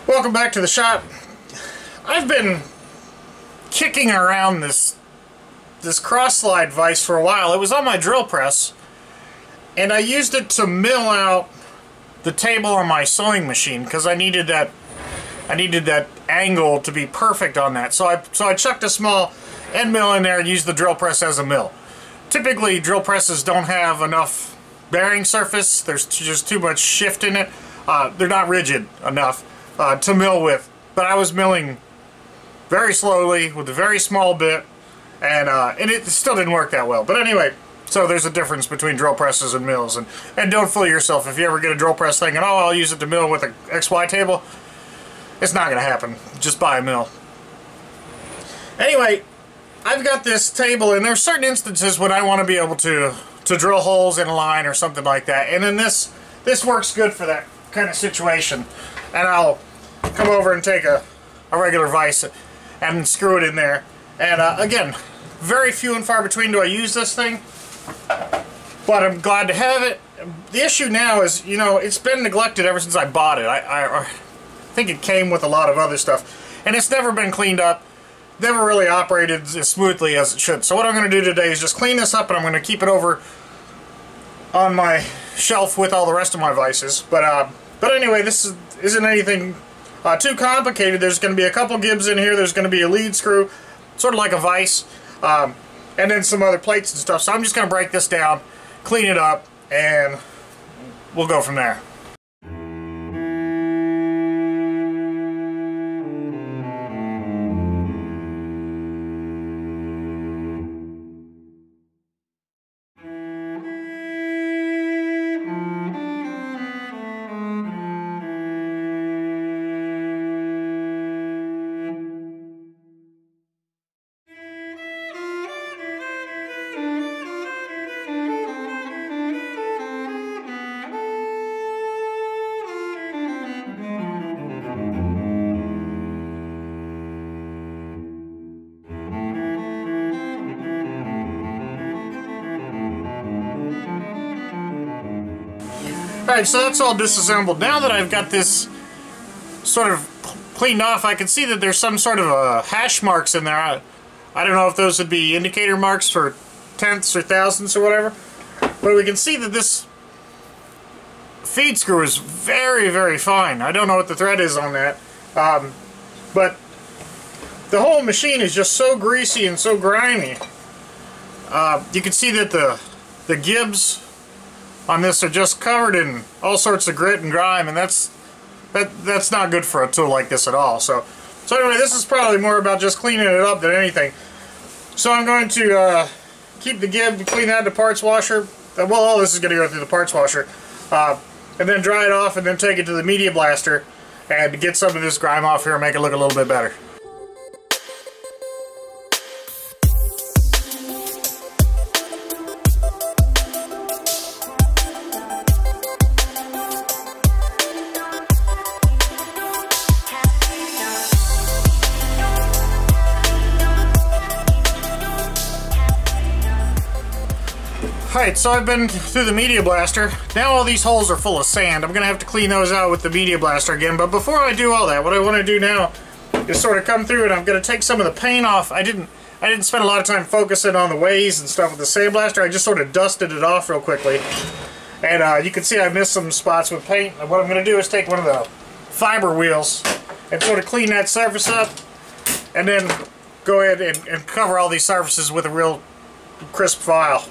Welcome back to the shop. I've been kicking around this cross slide vise for a while. It was on my drill press, and I used it to mill out the table on my sewing machine because I needed that angle to be perfect on that. So I chucked a small end mill in there and used the drill press as a mill. Typically, drill presses don't have enough bearing surface. There's just too much shift in it. They're not rigid enough to mill with. But I was milling very slowly with a very small bit, and it still didn't work that well. But anyway, so there's a difference between drill presses and mills. And don't fool yourself. If you ever get a drill press thinking, oh, I'll use it to mill with an XY table, it's not going to happen. Just buy a mill. Anyway, I've got this table, and there's certain instances when I want to be able to drill holes in a line or something like that. And then this works good for that kind of situation. And I'll come over and take a regular vise and screw it in there. And again, very few and far between do I use this thing, but I'm glad to have it. The issue now is, you know, it's been neglected ever since I bought it. I think it came with a lot of other stuff, and it's never been cleaned up, never really operated as smoothly as it should. So what I'm going to do today is just clean this up, and I'm going to keep it over on my shelf with all the rest of my vices. But anyway, this isn't anything too complicated. There's going to be a couple gibs in here. There's going to be a lead screw, sort of like a vise, and then some other plates and stuff. So I'm just going to break this down, clean it up, and we'll go from there. Alright, so that's all disassembled. Now that I've got this sort of cleaned off, I can see that there's some sort of hash marks in there. I don't know if those would be indicator marks for tenths or thousandths or whatever, but we can see that this feed screw is very, very fine. I don't know what the thread is on that, but the whole machine is just so greasy and so grimy. You can see that the gibs on this are just covered in all sorts of grit and grime, and that's not good for a tool like this at all. So anyway, this is probably more about just cleaning it up than anything. So I'm going to keep the gib, clean that in the parts washer. Well, all this is going to go through the parts washer, and then dry it off, and then take it to the media blaster and get some of this grime off here and make it look a little bit better. Alright, so I've been through the media blaster. Now all these holes are full of sand. I'm going to have to clean those out with the media blaster again. But before I do all that, what I want to do now is sort of come through, and I'm going to take some of the paint off. I didn't spend a lot of time focusing on the ways and stuff with the sandblaster. I just sort of dusted it off real quickly. And you can see I missed some spots with paint. And what I'm going to do is take one of the fiber wheels and sort of clean that surface up, and then go ahead and cover all these surfaces with a real crisp file.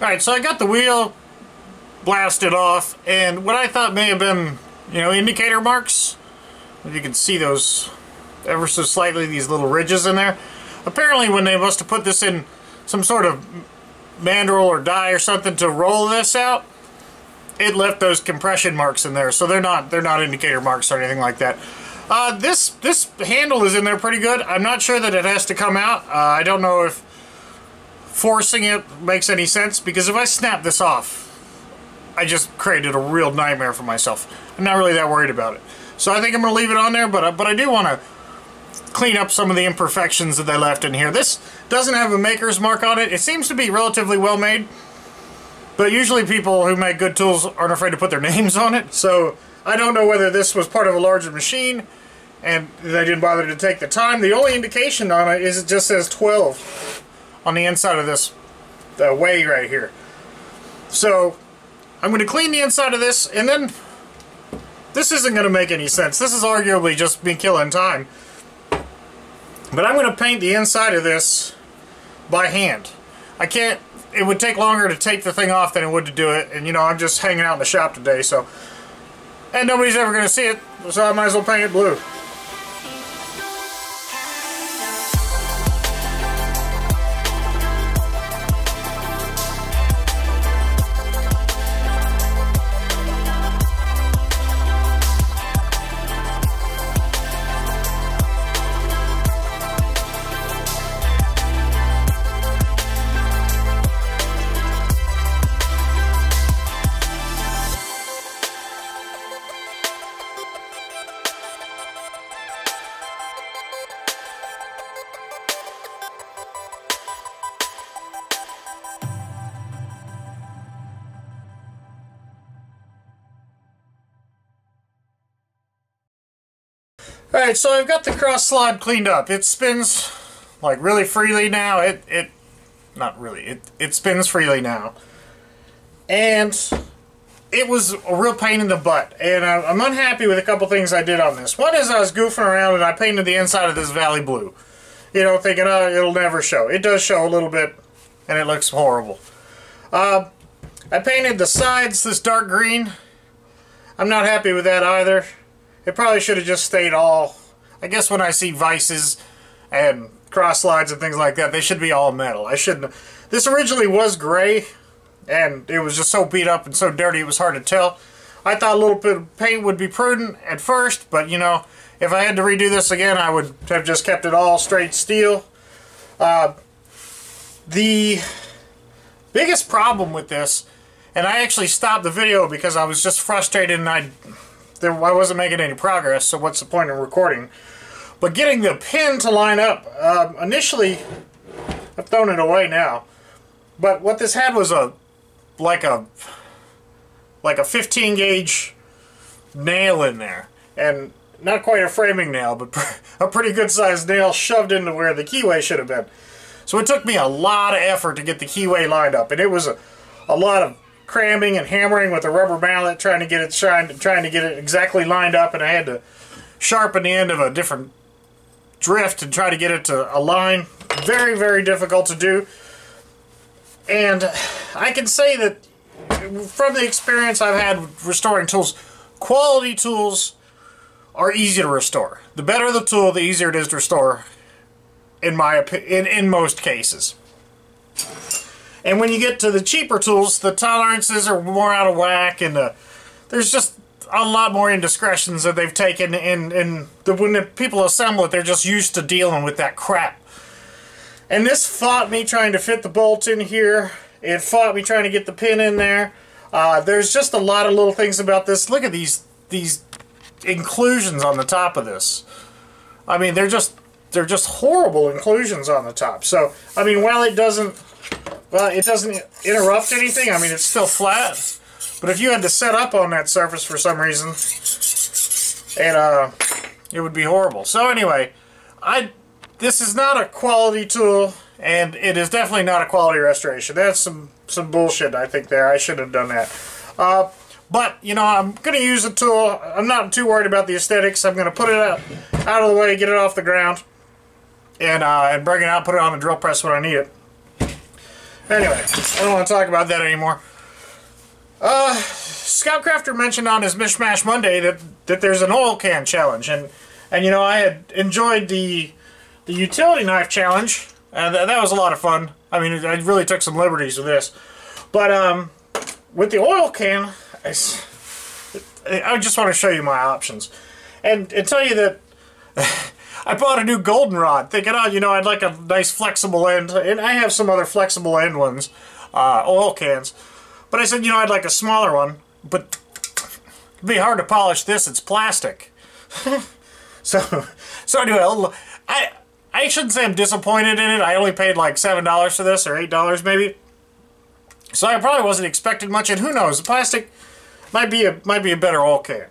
Alright, so I got the wheel blasted off, and what I thought may have been, you know, indicator marks. You can see those ever so slightly, these little ridges in there. Apparently when they must have put this in some sort of mandrel or die or something to roll this out, it left those compression marks in there, so they're not indicator marks or anything like that. This handle is in there pretty good. I'm not sure that it has to come out. I don't know if forcing it makes any sense, because if I snap this off, I just created a real nightmare for myself. I'm not really that worried about it. So I think I'm going to leave it on there, but I do want to clean up some of the imperfections that they left in here. This doesn't have a maker's mark on it. It seems to be relatively well made, but usually people who make good tools aren't afraid to put their names on it. So I don't know whether this was part of a larger machine and they didn't bother to take the time. The only indication on it is it just says 12 on the inside of this way right here. So I'm going to clean the inside of this, and then this isn't going to make any sense. This is arguably just me killing time. But I'm going to paint the inside of this by hand. I can't, it would take longer to take the thing off than it would to do it, and you know, I'm just hanging out in the shop today, so, and nobody's ever going to see it, so I might as well paint it blue. Alright, so I've got the cross slide cleaned up. It spins like really freely now. Not really, it spins freely now. And it was a real pain in the butt. And I'm unhappy with a couple things I did on this. One is I was goofing around and I painted the inside of this Valley Blue. You know, thinking, oh, it'll never show. It does show a little bit, and it looks horrible. I painted the sides this dark green. I'm not happy with that either. It probably should have just stayed all, I guess when I see vices and cross slides and things like that, they should be all metal. I shouldn't. This originally was gray, and it was just so beat up and so dirty it was hard to tell. I thought a little bit of paint would be prudent at first, but you know, if I had to redo this again, I would have just kept it all straight steel. The biggest problem with this, and I actually stopped the video because I was just frustrated and I wasn't making any progress, so what's the point of recording? But getting the pin to line up, initially, I've thrown it away now, but what this had was like a 15 gauge nail in there, and not quite a framing nail, but a pretty good sized nail shoved into where the keyway should have been. So it took me a lot of effort to get the keyway lined up, and it was a lot of cramming and hammering with a rubber mallet, trying to get it exactly lined up, and I had to sharpen the end of a different drift and try to get it to align. Very, very difficult to do. And I can say that from the experience I've had restoring tools, quality tools are easy to restore. The better the tool, the easier it is to restore, in my opinion, in most cases. And when you get to the cheaper tools, the tolerances are more out of whack, and there's just a lot more indiscretions that they've taken, and when the people assemble it, they're just used to dealing with that crap. And this fought me trying to fit the bolt in here. It fought me trying to get the pin in there. There's just a lot of little things about this. Look at these inclusions on the top of this. I mean, they're just horrible inclusions on the top. So, I mean, while it doesn't interrupt anything, I mean, it's still flat. But if you had to set up on that surface for some reason, it would be horrible. So anyway, this is not a quality tool, and it is definitely not a quality restoration. That's some bullshit, I think, there. I should have done that. But, you know, I'm going to use the tool. I'm not too worried about the aesthetics. I'm going to put it out of the way, get it off the ground, and bring it out, put it on the drill press when I need it. Anyway, I don't want to talk about that anymore. Scoutcrafter mentioned on his Mishmash Monday that there's an oil can challenge, and you know, I had enjoyed the utility knife challenge, and that was a lot of fun. I mean, I really took some liberties with this, but with the oil can, I just want to show you my options, and tell you that I bought a new goldenrod, thinking, oh, you know, I'd like a nice flexible end, and I have some other flexible end ones, oil cans. But I said, you know, I'd like a smaller one, but it'd be hard to polish this, it's plastic. so anyway, I shouldn't say I'm disappointed in it. I only paid like $7 for this, or $8 maybe. So I probably wasn't expecting much, and who knows, the plastic might be a better oil can.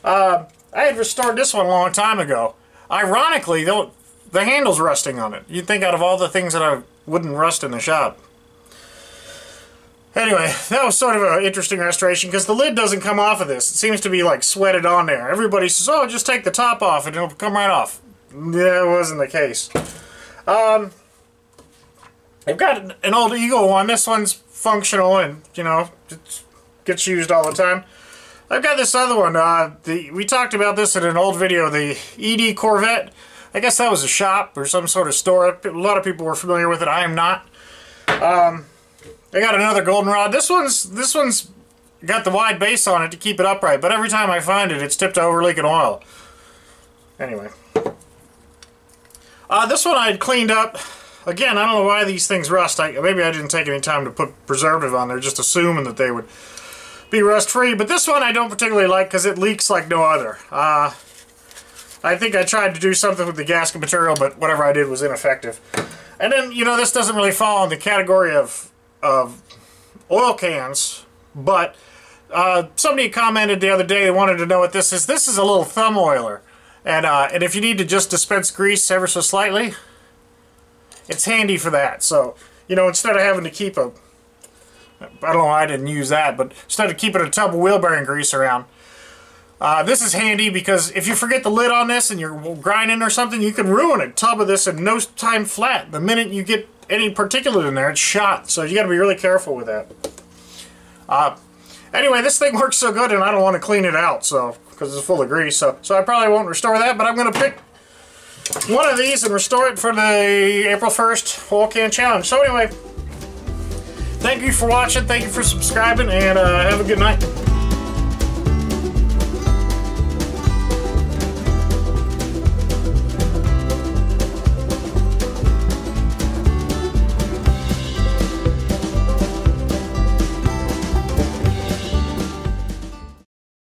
I had restored this one a long time ago. Ironically, the handle's rusting on it. You'd think out of all the things that I wouldn't rust in the shop. Anyway, that was sort of an interesting restoration because the lid doesn't come off of this. It seems to be like sweated on there. Everybody says, oh, just take the top off and it'll come right off. That wasn't the case. I've got an old Eagle one. This one's functional and, you know, it gets used all the time. I've got this other one. We talked about this in an old video, the ED Corvette. I guess that was a shop or some sort of store. A lot of people were familiar with it. I am not. I got another goldenrod. This one's got the wide base on it to keep it upright, but every time I find it, it's tipped over leaking oil. Anyway. This one I had cleaned up. Again, I don't know why these things rust. Maybe I didn't take any time to put preservative on there, just assuming that they would be rust-free. But this one I don't particularly like because it leaks like no other. I think I tried to do something with the gasket material, but whatever I did was ineffective. And then, you know, this doesn't really fall in the category of oil cans, but somebody commented the other day, they wanted to know what this is. This is a little thumb oiler, and if you need to just dispense grease ever so slightly, it's handy for that. So, you know, instead of having to keep I don't know why I didn't use that, but instead of keeping a tub of wheel bearing grease around, this is handy because if you forget the lid on this and you're grinding or something, you can ruin a tub of this in no time flat. The minute you get any particulate in there, it's shot. So you got to be really careful with that. Anyway, this thing works so good, and I don't want to clean it out, so because it's full of grease. So I probably won't restore that, but I'm going to pick one of these and restore it for the April 1st Oil Can Challenge. So anyway, thank you for watching, thank you for subscribing, and have a good night.